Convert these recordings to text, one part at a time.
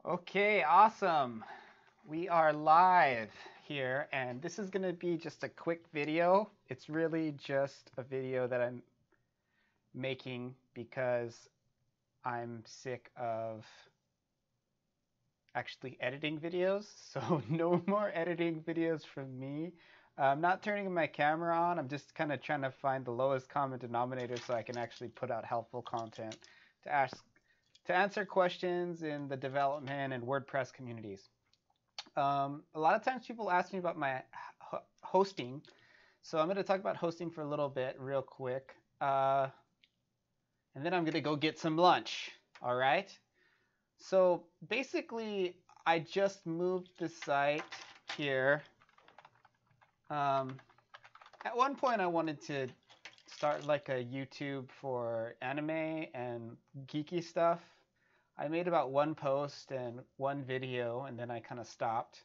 Okay, awesome. We are live here, and this is going to be just a quick video. It's really just a video that I'm making because I'm sick of actually editing videos. So no more editing videos from me. I'm not turning my camera on. I'm just kind of trying to find the lowest common denominator so I can actually put out helpful content to answer questions in the development and WordPress communities. A lot of times people ask me about my hosting, so I'm going to talk about hosting for a little bit real quick, and then I'm going to go get some lunch. All right. So basically, I just moved the site here. At one point, I wanted to start like a YouTube for anime and geeky stuff. I made about one post and one video, and then I kind of stopped.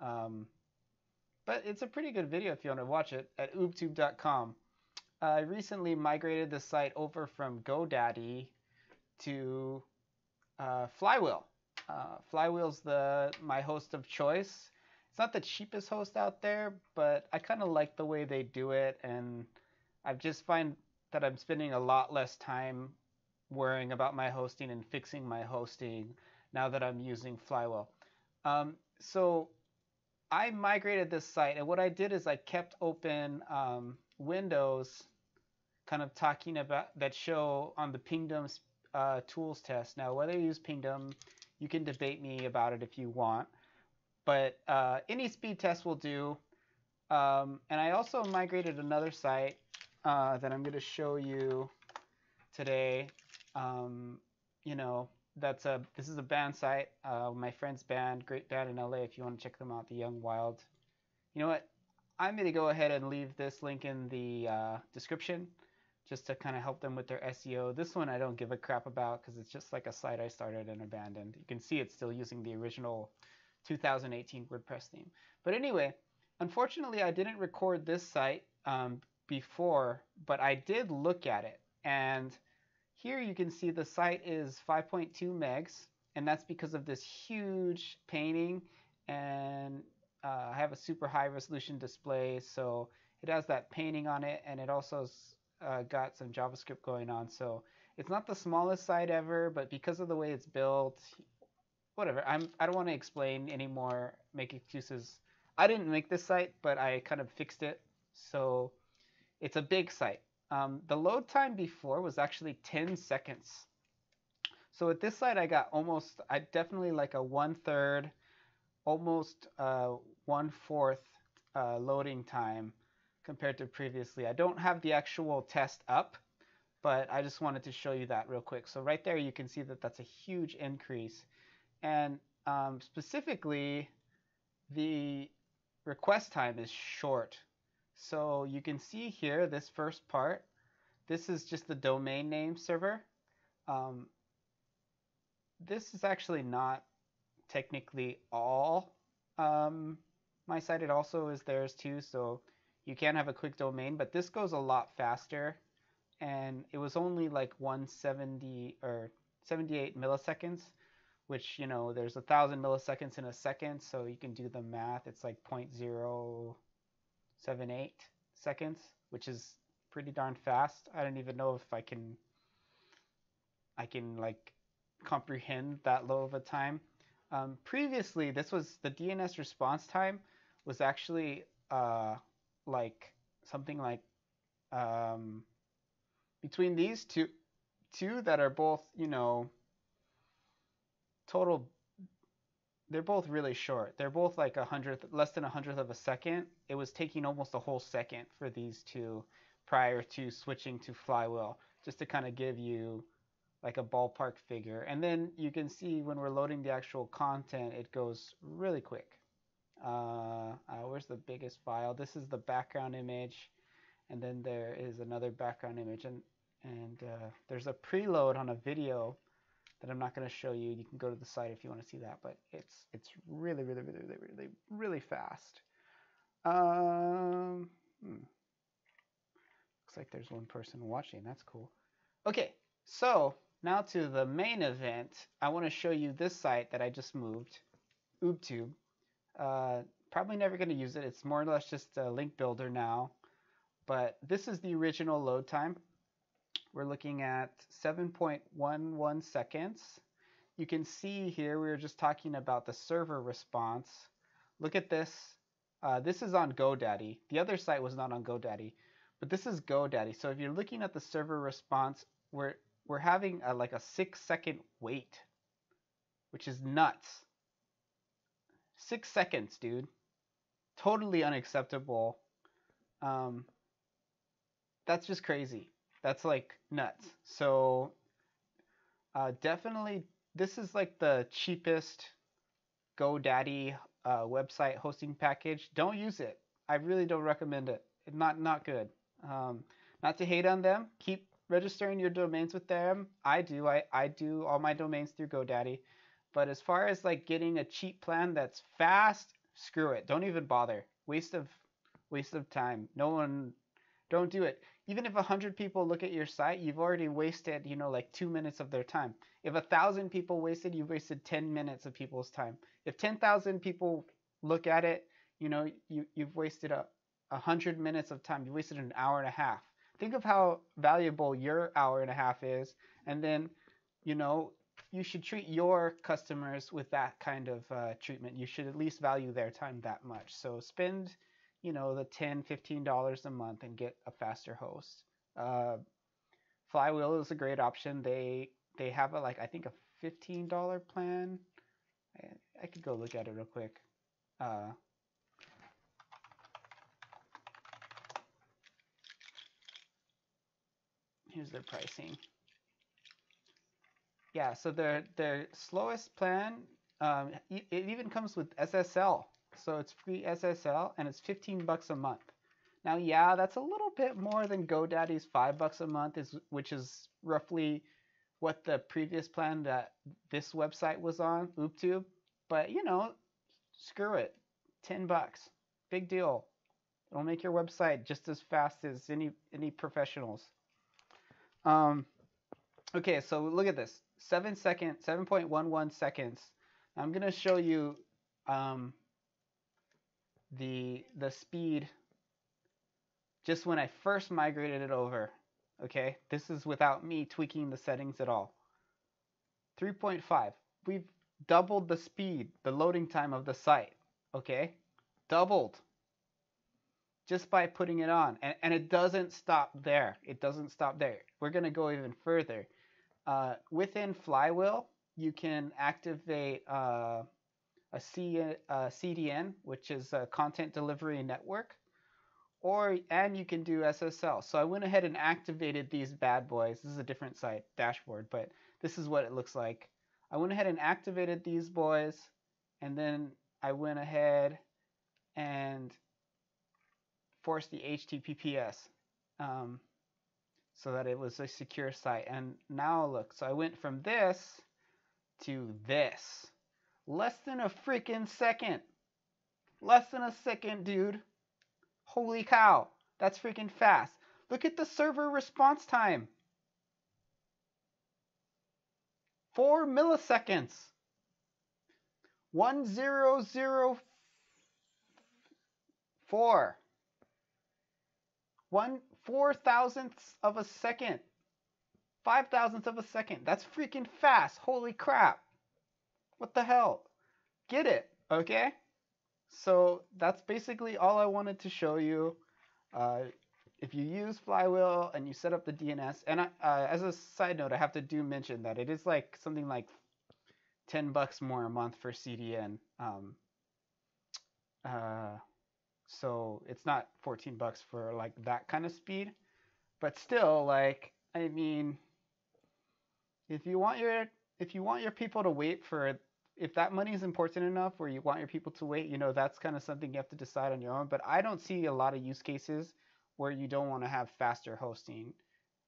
Um, but it's a pretty good video if you want to watch it at oobtube.com. I recently migrated the site over from GoDaddy to Flywheel. Flywheel's my host of choice. It's not the cheapest host out there, but I kind of like the way they do it, and I just find that I'm spending a lot less time worrying about my hosting and fixing my hosting now that I'm using Flywheel. So I migrated this site, and what I did is I kept open windows kind of talking about that show on the Pingdom tools test. Now, whether you use Pingdom, you can debate me about it if you want, but any speed test will do. And I also migrated another site that I'm going to show you today. You know, this is a band site. My friend's band, great band in LA. If you want to check them out, the Young Wild. You know what? I'm going to go ahead and leave this link in the description just to kind of help them with their SEO. This one I don't give a crap about because it's just like a site I started and abandoned. You can see it's still using the original 2018 WordPress theme. But anyway, unfortunately, I didn't record this site before, but I did look at it. And here you can see the site is 5.2 megs, and that's because of this huge painting, and I have a super high resolution display, so it has that painting on it, and it also got some JavaScript going on. So it's not the smallest site ever, but because of the way it's built, whatever. I don't want to explain anymore, make excuses. I didn't make this site, but I kind of fixed it, so it's a big site. The load time before was actually 10 seconds. So with this site, I definitely like a 1/3, almost 1/4 loading time compared to previously. I don't have the actual test up, but I just wanted to show you that real quick. So right there, you can see that that's a huge increase. And specifically, the request time is short. So you can see here, this first part, this is just the domain name server. This is actually not technically all my site. It also is theirs too, so you can have a quick domain, but this goes a lot faster. And it was only like 170 or 78 milliseconds, which, you know, there's 1,000 milliseconds in a second, so you can do the math. It's like 0.078 seconds, which is pretty darn fast. I don't even know if I can like comprehend that low of a time. Previously, this was the DNS response time was actually like something like between these two that are both, you know, total. They're both really short. They're both like less than 100th of a second. It was taking almost a whole second for these two prior to switching to Flywheel, just to kind of give you like a ballpark figure. And then you can see when we're loading the actual content, it goes really quick. Where's the biggest file? This is the background image, and then there is another background image, and there's a preload on a video that I'm not going to show you. You can go to the site if you want to see that, but it's really, really, really, really, really, really fast. Looks like there's one person watching. That's cool. Okay, so Now to the main event. I want to show you this site that I just moved, OobTube. Probably never going to use it. It's more or less just a link builder now. But this is the original load time. We're looking at 7.11 seconds. You can see here we were just talking about the server response. Look at this. This is on GoDaddy. The other site was not on GoDaddy, but this is GoDaddy. So if you're looking at the server response, we're having like a 6-second wait, which is nuts. 6 seconds, dude. Totally unacceptable. That's just crazy. That's like nuts. So definitely, this is like the cheapest GoDaddy website hosting package. Don't use it. I really don't recommend it. Not good. Not to hate on them. Keep registering your domains with them. I do. I do all my domains through GoDaddy. But as far as like getting a cheap plan that's fast, screw it. Don't even bother. Waste of time. No one. Don't do it. Even if 100 people look at your site, you've already wasted, like 2 minutes of their time. If 1,000 people wasted, you've wasted 10 minutes of people's time. If 10,000 people look at it, you've wasted 100 minutes of time. You wasted an hour and a half. Think of how valuable your hour and a half is, and then, you should treat your customers with that kind of treatment. You should at least value their time that much. So spend the $10-15 a month and get a faster host. Flywheel is a great option. They have I think a $15 plan. I could go look at it real quick. Here's their pricing. Yeah, so their slowest plan, it even comes with SSL. So it's free SSL, and it's $15 a month. Now, yeah, that's a little bit more than GoDaddy's $5 a month, which is roughly what the previous plan that this website was on, OobTube. But screw it, $10, big deal. It'll make your website just as fast as any professionals. Okay, so look at this, 7.11 seconds. Now I'm gonna show you the speed just when I first migrated it over. Okay, this is without me tweaking the settings at all. 3.5. We've doubled the speed, the loading time of the site. Okay, doubled just by putting it on, and it doesn't stop there. It doesn't stop there. We're gonna go even further. Within Flywheel, you can activate a CDN, which is a content delivery network, and you can do SSL. So I went ahead and activated these bad boys. This is a different site dashboard, but this is what it looks like. I went ahead and activated these boys, and then I went ahead and forced the HTTPS so that it was a secure site. And now look, so I went from this to this. Less than a freaking second. Less than a second, dude. Holy cow. That's freaking fast. Look at the server response time. 4 milliseconds. 1004. 4/4,000ths of a second. 5,000ths of a second. That's freaking fast. Holy crap. What the hell? Get it, okay? So that's basically all I wanted to show you. If you use Flywheel and you set up the DNS, and as a side note, I have to mention that it is like something like $10 more a month for CDN. So it's not $14 for like that kind of speed, but still, like, I mean, if you want your people to wait for, if that money is important enough where you want your people to wait, that's kind of something you have to decide on your own. But I don't see a lot of use cases where you don't want to have faster hosting.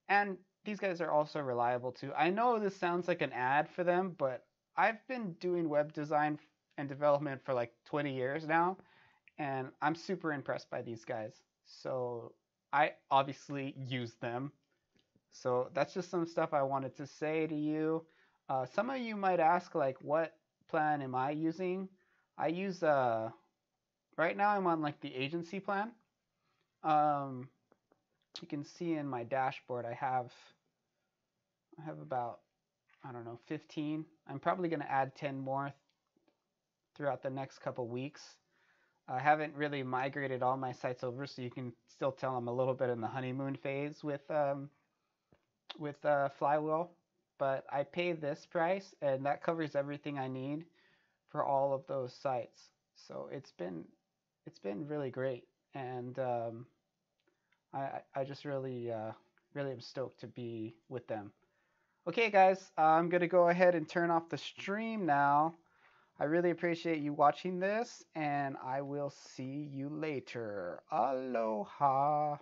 And these guys are also reliable too. I know this sounds like an ad for them, but I've been doing web design and development for like 20 years now, and I'm super impressed by these guys. So I obviously use them. So that's just some stuff I wanted to say to you. Some of you might ask, like, what plan am I using? I use right now I'm on like the agency plan. Um, you can see in my dashboard I have about, I don't know, 15. I'm probably going to add 10 more throughout the next couple weeks. I haven't really migrated all my sites over, so you can still tell I'm a little bit in the honeymoon phase with Flywheel. But I pay this price, and that covers everything I need for all of those sites. So it's been really great, and I just really am stoked to be with them. Okay, guys, I'm gonna go ahead and turn off the stream now. I really appreciate you watching this, and I will see you later. Aloha.